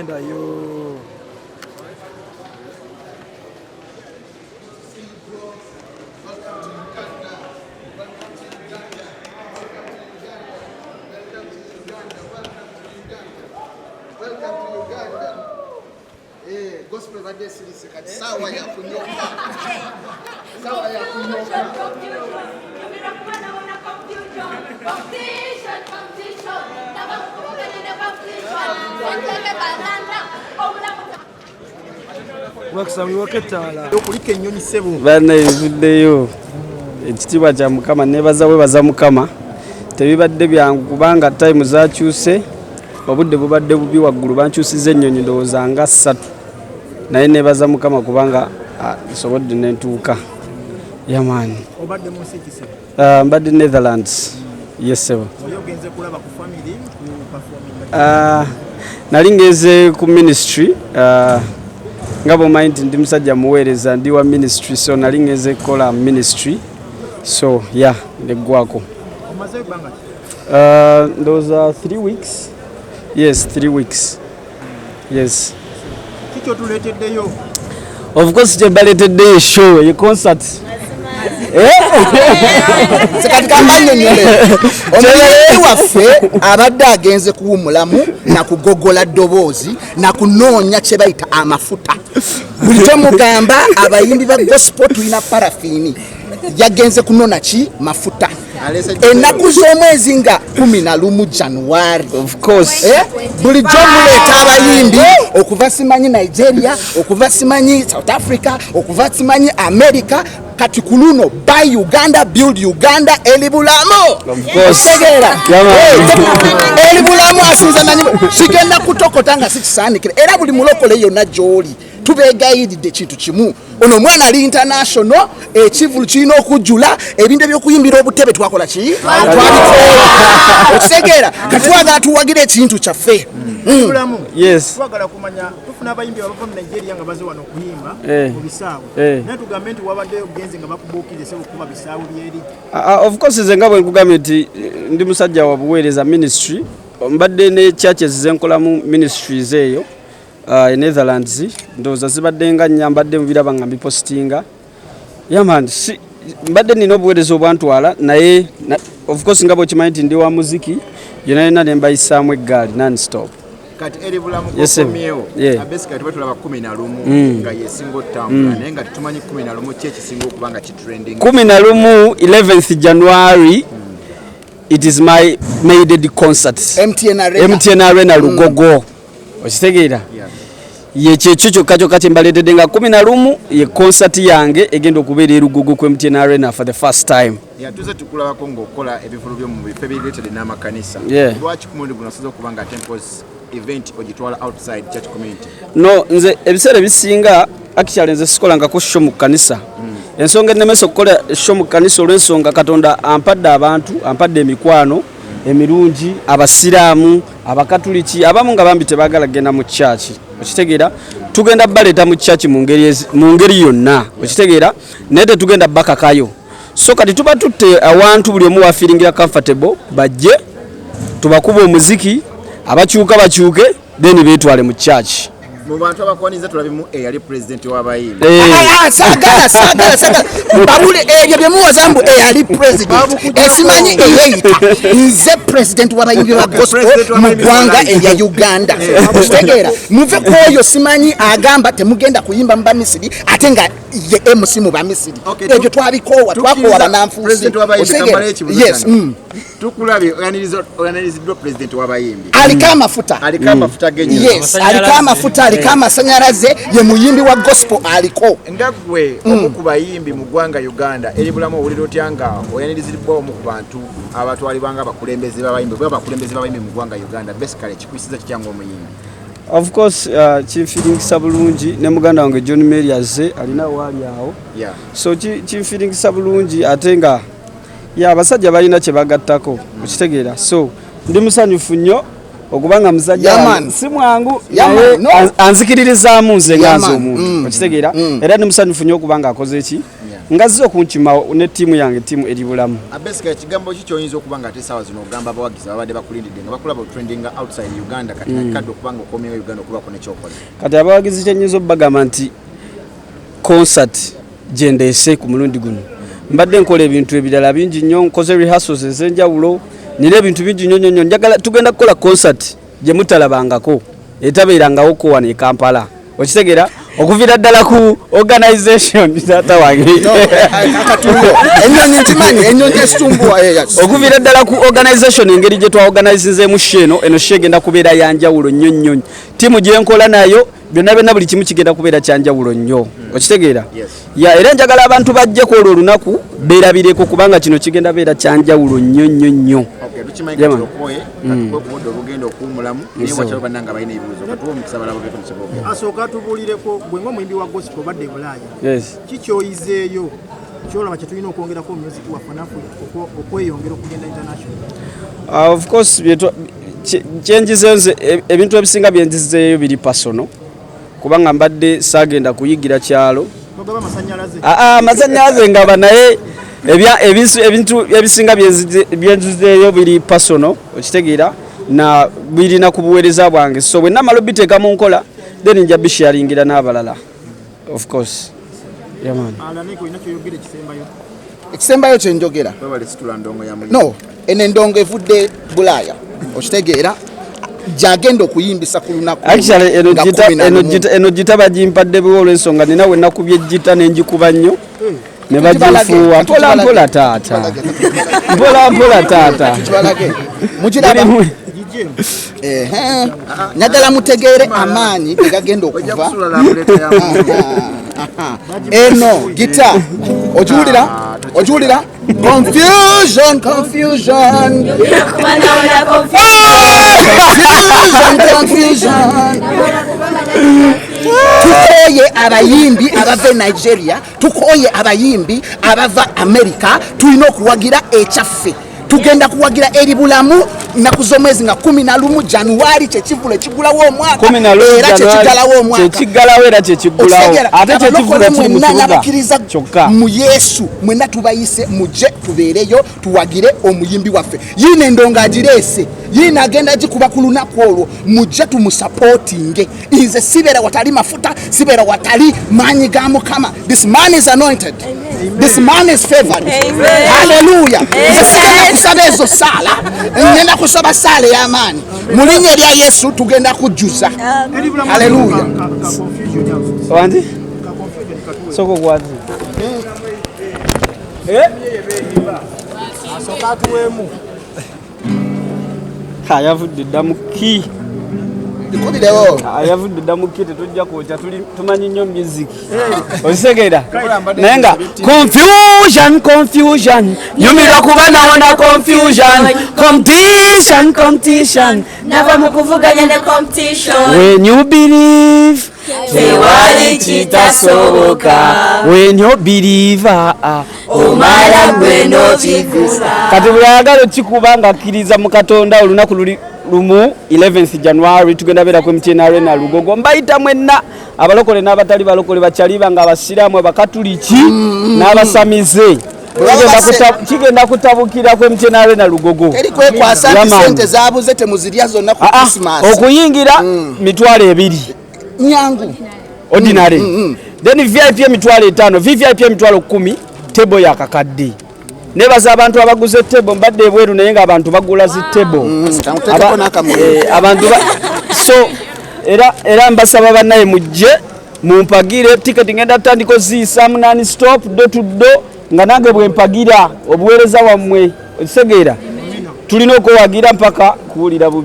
Uganda yo. Gospel badde silise kati sawa ya kunyoka. Sawa ya kunyoka. Okulika ennyonyi ssebo. Bana evuddeyo. Ekitiibwa kya Mukama nebaza webaza Mukama. Tebibadde byangu kubanga time zakyuse. Obudde bubadde bubi waggulu bankyusiza ennyonyi ndowooza nga 3. Naye nebaza Mukama kubanga sobodde nentuuka. Yamaani. Obadde mu nsi ki ssebo? Mbadde Netherlands. Yes sebo. Oyogenze kulaba ku family ku performing. Nali ngeze ku ministry nga bwomanyi nti ndi musajja muweereza ndi wa ministry, so nali ngeze kukola ministry, so yeah neggwako. Omaze ebbanga ki? Ndowooza 3 weeks. Yes, 3 weeks. Yes. Kiki otuleeteddeyo? Of course gye baleeteddeyo show ye concert. Sekatika mbannyonnyole omulembe waffe abadde agenze kuwumulamu na kugogola ddoboozi na kunoonya kye bayita amafuta. Buli tomugamba abayimbi ba gospel tulina parafiini yagenze kunona ki mafuta. Ennaku z'omwezi nga 11 January. Of course. Bulijjo muleeta abayimbi okuva simanyi Nigeria, okuva simanyi South Africa, okuva simanyi America. Kati kuluno buy Uganda, build Uganda, Elibulamu. Of course. Elibulamu asinza nanyi sigenda kutokota nga sikisanikira. Era buli mulokole yonna gy'oli tubeegayidde kintu kimu. Ono mwana ali international, ekivulu kirina okujjula, ebintu ebyokuyimbira obutebe twakola ki? Twabikola. Okitegeera kati twagala tuwagire ekintu kyaffe. Elibulamu. Yes. Twagala kumanya tufuna abayimbi abava mu Nigeria nga baze wano okuyimba mu bisaawe. Naye tugambe nti wabadde ogenze nga bakubuukirize sebo kuba bisaawe byeri. Of course nze nga bwe nkugambye nti ndi musajja wa buweereza ministry. Mbadde ne churches zenkolamu ministries eyo. Netherlands ndowooza zibadde nga nnya mbadde mubiraba nga mbipostinga. Yaman mbadde nina obuweereza obwantwala naye of course nga bwekimanyi nti ndi wa muziki yonna yonna ne mbayisaamu eggaali non-stop. Kati Elibulamu kokomyewo abesika tulaba 11 nga yesinga otambula naye nga tumanyi 11 kye kisinga okubanga kitrending. 11 11th January it is my maiden concert. MTN Arena Lugogo. Okitegeera? Ye kyekyo kyokka kyokka kye mbaleetedde nga 11 ye concert yange egenda okubeera e Lugogo ku MTN Arena for the first time. Tuze tukulabako ng'okola ebivulu by'omu bifo ebireetedde n'amakanisa. Lwaki ku mulundi guno asoza okuba nga Temples event ogitwala outside church community? No, nze ebiseera bisinga actually nze sikolangako show mu kanisa. Ensonga ennemesa okukola show mu kanisa olw'ensonga Katonda ampadde abantu, ampadde emikwano emirungi, abasiraamu, abakatuliki, abamu nga bambi tebaagala genda mu church. Okitegeera? Tugenda baleeta mu church mu ngeri yonna. Okitegeera? Naye tetugenda bakakayo. So kati tuba tutte awantu buli omu wafiringira comfortable bajje tubakuba omuziki abakyuka bakyuke then beetwale mu church. Mu bantu abakwaniza tulabimu eyali president w'abayimbi. Sagala babule ebyo byemuwoza mbu eyali president esimanyi eyeyita nze president w'abayimbi ba gospel mu ggwanga erya Uganda. Okitegeera muve ku oyo simanyi agamba temugenda kuyimba mu Bamisiri ate nga ye MC mu Bamisiri. Ebyo twabikoowa twakowa bananfuusi. Yes. Tukulabye oyaniriziddwa president w'abayimbi. Aliko amafuta genyi. Yes, aliko amafuta aliko amasanyalaze ye muyimbi wa gospel aliko. Nga gwe omu ku bayimbi mu ggwanga Uganda Elibulamu owulira otya nga oyaniriziddwa omu ku bantu abatwalibwanga abakulembeze b'abayimbi mu ggwanga Uganda basically kikwisiza kikyanga omuyimbi? Of course kinfiringisa bulungi ne muganda wange John Mary azze alina waali awo. So kinfiringisa bulungi ate nga abasajja balina kye bagattako. Okitegeera? So ndi musanyufu nnyo okubanga musajja si mwangu anzikiririzaamu nze nga nze omuntu. Okitegeera? Era ndi musanyufu nnyo okubanga akoze ki ngazze okunkima ne ttiimu yange ttiimu eri bulamu. Abesika ekigambo ki ky'oyinza okuba nga ate essaawa zino ogamba abawagizi babadde bakulindidde nga bakulaba otrendinga outside Uganda kati nakadde okuba nga okomyewo Uganda okubaako nekyokola. Kati abawagizi kyenyinza obbagamba nti concert gye ndeese ku mulundi guno mbadde nkola ebintu ebirala bingi nnyo, nkoze rehearsals ez'enjawulo, nina ebintu bingi nnyo njagala tugenda kukola concert gye mutalabangako etabeerangawo ko wano e Kampala. Okitegeera okuviira ddala ku organization taata wange okuviira ddala ku organization engeri gye twaorganizinzeemu eno egenda kubeera yanjawulo nnyo. Ttiimu gye nkola nayo byonna buli kimu kigenda kubeera kyanjawulo nnyo. Okitegeera era njagala abantu bajjeko olwo olunaku beerabireko kubanga kino kigenda beera kyanjawulo nnyo. Asooka tubuulireko gwe ng'omuyimbi wa gospel badde e Bulaaya. Kikyoyizeeyo kyolaba kye tulina okwongerako music waffe nafu okweyongera okugenda international. Of course kyenjizeyo ebintu ebisinga byenjizeeyo biri personal kubanga mbadde saagenda kuyigira kyalo. Amasannyalaze ngaba naye ebintu ebisinga byenjizeeyo biri personal okitegeera na birina ku buweereza bwange, so bwe namala obiteeka mu nkola then nja bisharingira n'abalala of course. Ekisembayo kyenjogera no eno endongo evudde Bulaaya okitegeera gyagenda okuyimbisa ku lunaku. Actually eno gita bagimpadde biwo olw'ensonga nina we nakubye gita n'engikuba nnyo ne bagifuuwa mpola taata njagala mutegeere amaanyi ge gagenda okuva eno gita ogiwulira confusion tukoye abayimbi abava Nigeria, tukoye abayimbi abava America, tulina okuwagira ekyaffe. Tugenda kuwagira eri bulamu naku z'omwezi nga 11 January kyekivulo ekigulawo omwaka era kyekigalawo omwaka kyekigalawo era kyekigulawo ate kyekivulo n'abakkiriza mu Yesu mwenna tubayise mujje tubeereyo tuwagire omuyimbi waffe. Yina endongo agireese, yina agenda gikuba ku lunaku olwo, mujje tumusupportinge. Nze sibeera watali mafuta, sibeera watali maanyi ga Mukama. This man is anointed. This man is favored. Hallelujah. Kusaba ezo sala ngenda kusaba sala y'amaanyi mu linnya erya Yesu tugenda kujjuza. Haleluya. Wandi soko kwazi asooka tuweemu yavudde ddamu ki yavudde ddamu ki tetujja kwokya tumanyi nnyo music okisegeera naye nga confusion nyumirwa kuba nawona competition nava mu kuvuganya ne competition. when you believe tewali kitasoboka when you believe omala gweno kigusa. kati buli ayagala okikuba nga akkiriza mu Katonda olunaku lumu 11th January tugenda beera ku MTN Arena Lugogo. Mbayita mwenna abalokole n'abatali balokole bakyaliba nga abasiraamu abakatuliki n'abasamize kigenda kutabukira ku MTN Arena Lugogo. Eri kwekwasa sente zaabuze temuzirya zonna ku Christmas. Okuyingira mitwalo 2 nyangu ordinary then VIP emitwalo 5 VVIP emitwalo 10 table ya kakadde. Nebaza abantu abaguze table mbadde ebweru naye nga abantu bagula zi table abantu so era mbasaba bannaye mujje mumpagire ticket ngenda tandiko ziisa non stop do to do nga nange bwe mpagira obuweereza wammwe okisegeera tulina okuwagira mpaka kuwulira